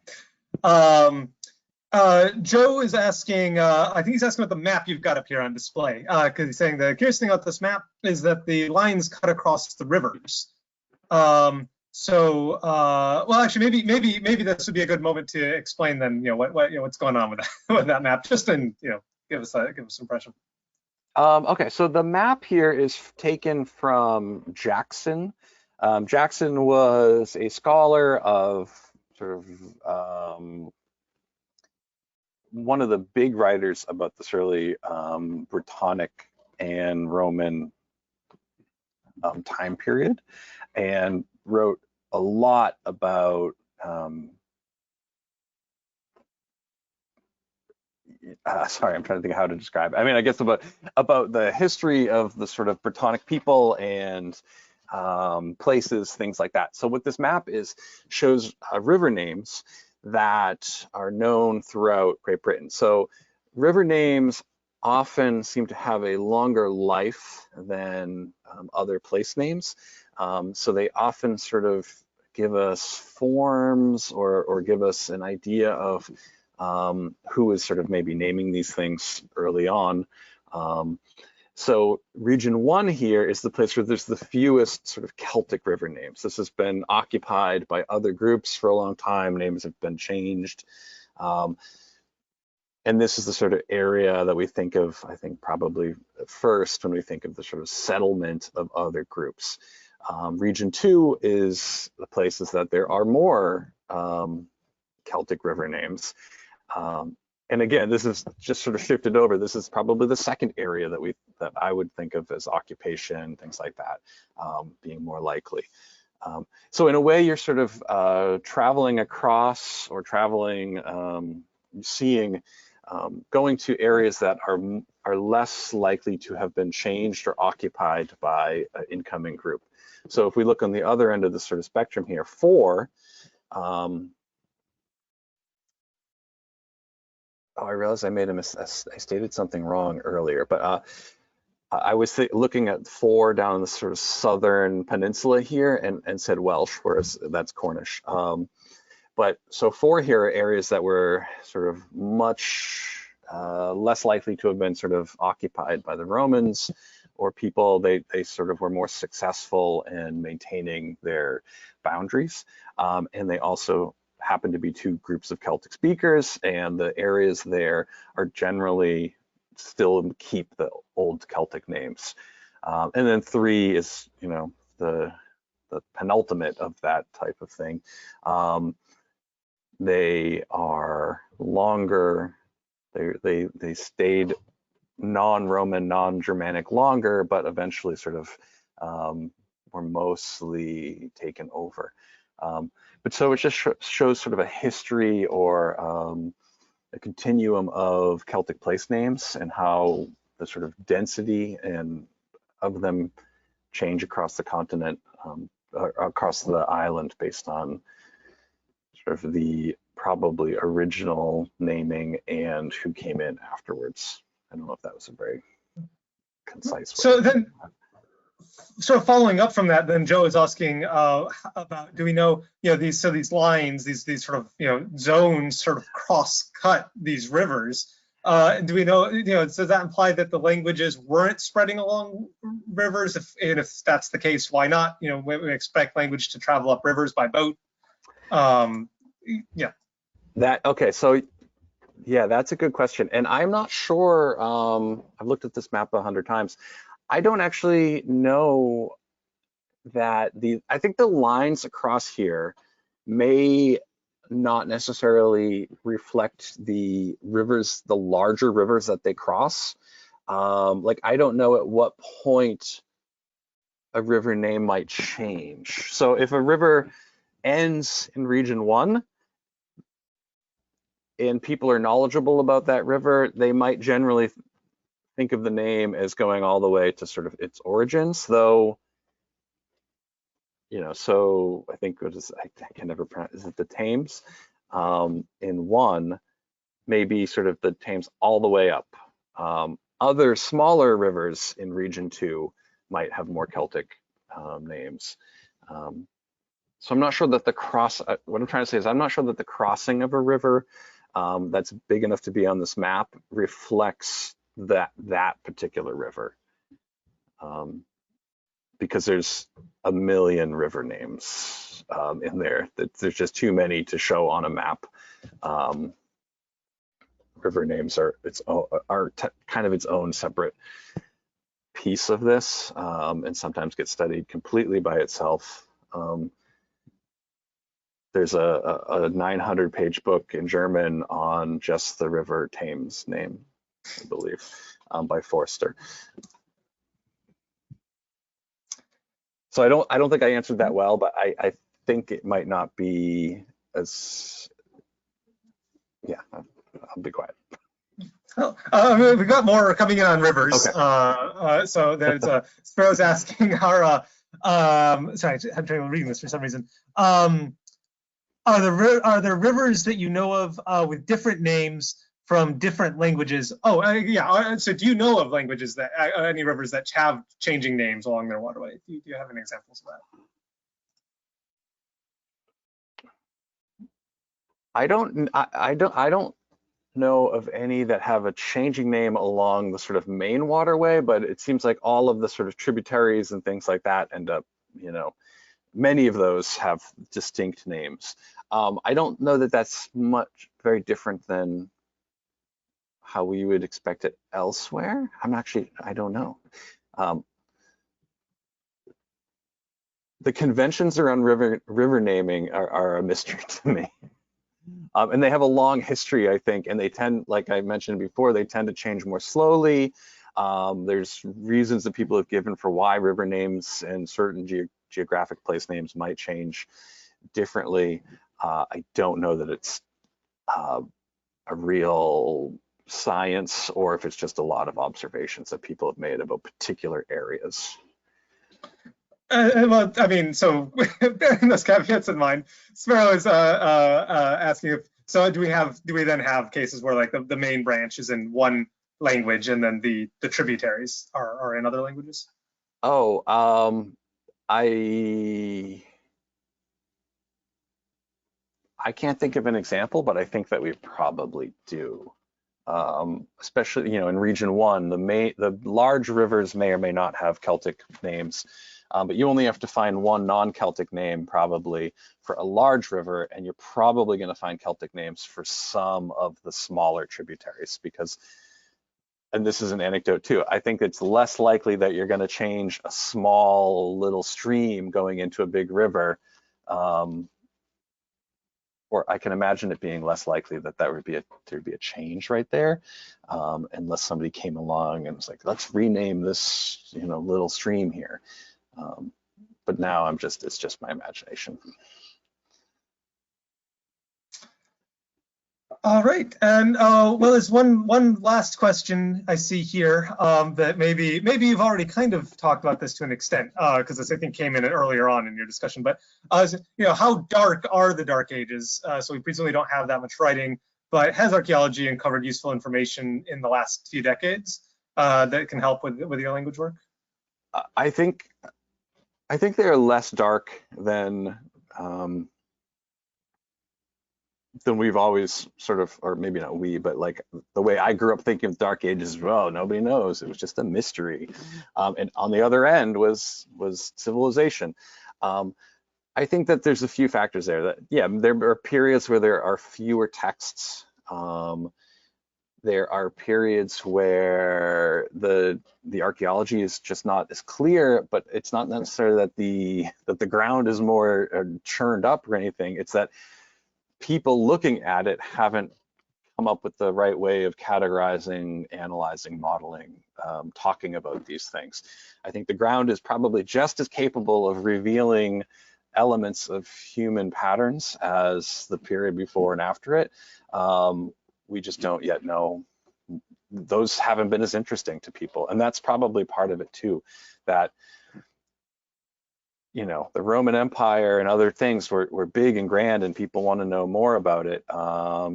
Joe is asking, I think he's asking about the map you've got up here on display, because he's saying the curious thing about this map is that the lines cut across the rivers. Well, actually, maybe this would be a good moment to explain then, you know, what's going on with that, with that map, just in, you know, give us an impression. Okay, so the map here is taken from Jackson. Jackson was a scholar of sort of one of the big writers about this early Brittonic and Roman time period, and wrote a lot about sorry, I'm trying to think how to describe it. I mean, I guess about the history of the sort of Brittonic people and places, things like that. So what this map shows river names that are known throughout Great Britain. So river names often seem to have a longer life than other place names. So they often sort of give us forms or give us an idea of who is sort of maybe naming these things early on. So region 1 here is the place where there's the fewest sort of Celtic river names. This has been occupied by other groups for a long time. Names have been changed. And this is the sort of area that we think of, I think, probably first when we think of the sort of settlement of other groups. Region 2 is the places that there are more Celtic river names. And again, this is just sort of shifted over. This is probably the second area that I would think of as occupation, things like that, being more likely. So in a way, you're sort of traveling across or traveling, going to areas that are less likely to have been changed or occupied by an incoming group. So if we look on the other end of the sort of spectrum here, 4, I realized I made I stated something wrong earlier, but I was looking at 4 down in the sort of southern peninsula here and said Welsh, whereas that's Cornish. But so 4 here are areas that were sort of much less likely to have been sort of occupied by the Romans or people. They sort of were more successful in maintaining their boundaries, and they also happen to be 2 groups of Celtic speakers, and the areas there are generally still keep the old Celtic names. And then 3 is, you know, the penultimate of that type of thing. They are longer. They stayed non-Roman, non-Germanic longer, but eventually sort of were mostly taken over. But so it just shows sort of a history or a continuum of Celtic place names and how the sort of density of them change across the continent, across the island, based on sort of the probably original naming and who came in afterwards. I don't know if that was a very concise way. So then, sort of following up from that, then Joe is asking about, do we know, these lines, these sort of, zones sort of cross-cut these rivers. Do we know, does that imply that the languages weren't spreading along rivers? If that's the case, why not? We expect language to travel up rivers by boat. Yeah. Okay, so yeah, that's a good question. And I'm not sure, I've looked at this map 100 times. I don't actually know that I think the lines across here may not necessarily reflect the rivers, the larger rivers that they cross. Like, I don't know at what point a river name might change. So if a river ends in region 1 and people are knowledgeable about that river, they might generally think of the name as going all the way to sort of its origins, though, so I think I can never pronounce, is it the Thames? In 1, maybe sort of the Thames all the way up. Other smaller rivers in region 2 might have more Celtic names. So I'm not sure that what I'm trying to say is I'm not sure that the crossing of a river that's big enough to be on this map reflects that particular river, because there's a million river names in there. There's just too many to show on a map. River names are kind of its own separate piece of this, and sometimes get studied completely by itself. There's a 900-page book in German on just the River Thames name, I believe, by Forster. So I don't think I answered that well, but I think it might not be as, yeah, I'll be quiet. We've got more coming in on rivers. Okay. So there's Sparrow's asking sorry, I'm trying to read this for some reason. Are there rivers that you know of with different names from different languages? Yeah. So do you know of languages that any rivers that have changing names along their waterway? Do you have any examples of that? I don't know of any that have a changing name along the sort of main waterway, but it seems like all of the sort of tributaries and things like that end up, many of those have distinct names. I don't know that that's very different than how we would expect it elsewhere. I don't know. The conventions around river naming are a mystery to me. And they have a long history, I think, and they tend, like I mentioned before, they tend to change more slowly. There's reasons that people have given for why river names and certain geographic place names might change differently. I don't know that it's a real science or if it's just a lot of observations that people have made about particular areas. Well, I mean, so bearing those caveats in mind, Sparrow is asking if, so do we then have cases where like the main branch is in one language and then the tributaries are in other languages? Oh, I can't think of an example, but I think that we probably do. Especially, in region 1, the large rivers may or may not have Celtic names, but you only have to find one non-Celtic name probably for a large river, and you're probably going to find Celtic names for some of the smaller tributaries because, and this is an anecdote too, I think it's less likely that you're going to change a small little stream going into a big river, or I can imagine it being less likely that there'd be a change right there, unless somebody came along and was like, let's rename this, little stream here. But now it's just my imagination. All right, and well, there's one last question I see here that maybe you've already kind of talked about this to an extent because this I think came in earlier on in your discussion. But how dark are the Dark Ages? So we presumably don't have that much writing, but has archaeology uncovered useful information in the last few decades? that can help with your language work? I think they're less dark than we've always sort of, or maybe not we, but like the way I grew up thinking of Dark Ages. Well, nobody knows. It was just a mystery. And on the other end was civilization. I think that there's a few factors there. That, yeah, there are periods where there are fewer texts. There are periods where the archaeology is just not as clear, but it's not necessarily that the ground is more churned up or anything. It's that people looking at it haven't come up with the right way of categorizing, analyzing, modeling, talking about these things. I think the ground is probably just as capable of revealing elements of human patterns as the period before and after it. We just don't yet know. Those haven't been as interesting to people, and that's probably part of it too, that the Roman Empire and other things were big and grand, and people want to know more about it.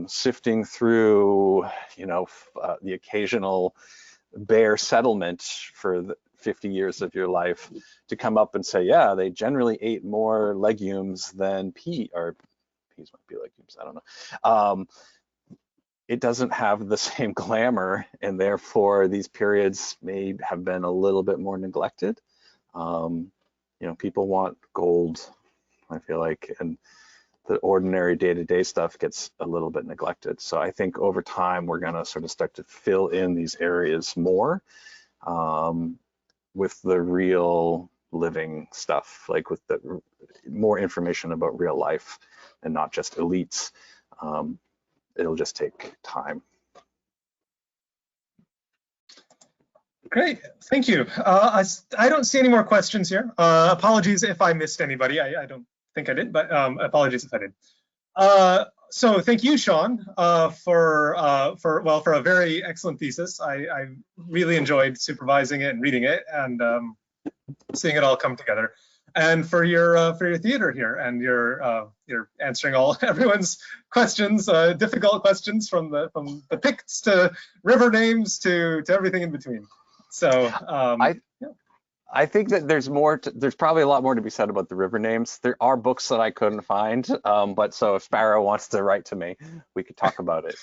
Sifting through the occasional bare settlement for the 50 years of your life to come up and say, yeah, they generally ate more legumes than peas might be legumes, I don't know. It doesn't have the same glamour, and therefore these periods may have been a little bit more neglected. People want gold, I feel like, and the ordinary day-to-day stuff gets a little bit neglected. So I think over time we're going to sort of start to fill in these areas more with the real living stuff, like with the more information about real life and not just elites. It'll just take time. Great, thank you. I don't see any more questions here. Apologies if I missed anybody. I don't think I did, but apologies if I did. So thank you, Shawn, for a very excellent thesis. I really enjoyed supervising it and reading it and seeing it all come together. And for your theater here, and you're answering everyone's questions, difficult questions from the Picts to river names to everything in between. So I think that there's probably a lot more to be said about the river names. There are books that I couldn't find, but so if Sparrow wants to write to me, we could talk about it.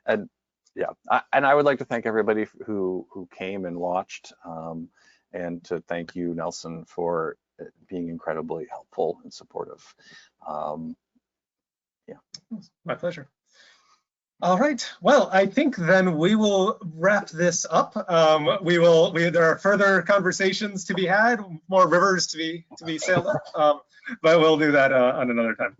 And yeah, and I would like to thank everybody who came and watched, and to thank you, Nelson, for being incredibly helpful and supportive. Yeah, my pleasure. All right. Well, I think then we will wrap this up. There are further conversations to be had, more rivers to be sailed up, but we'll do that on another time.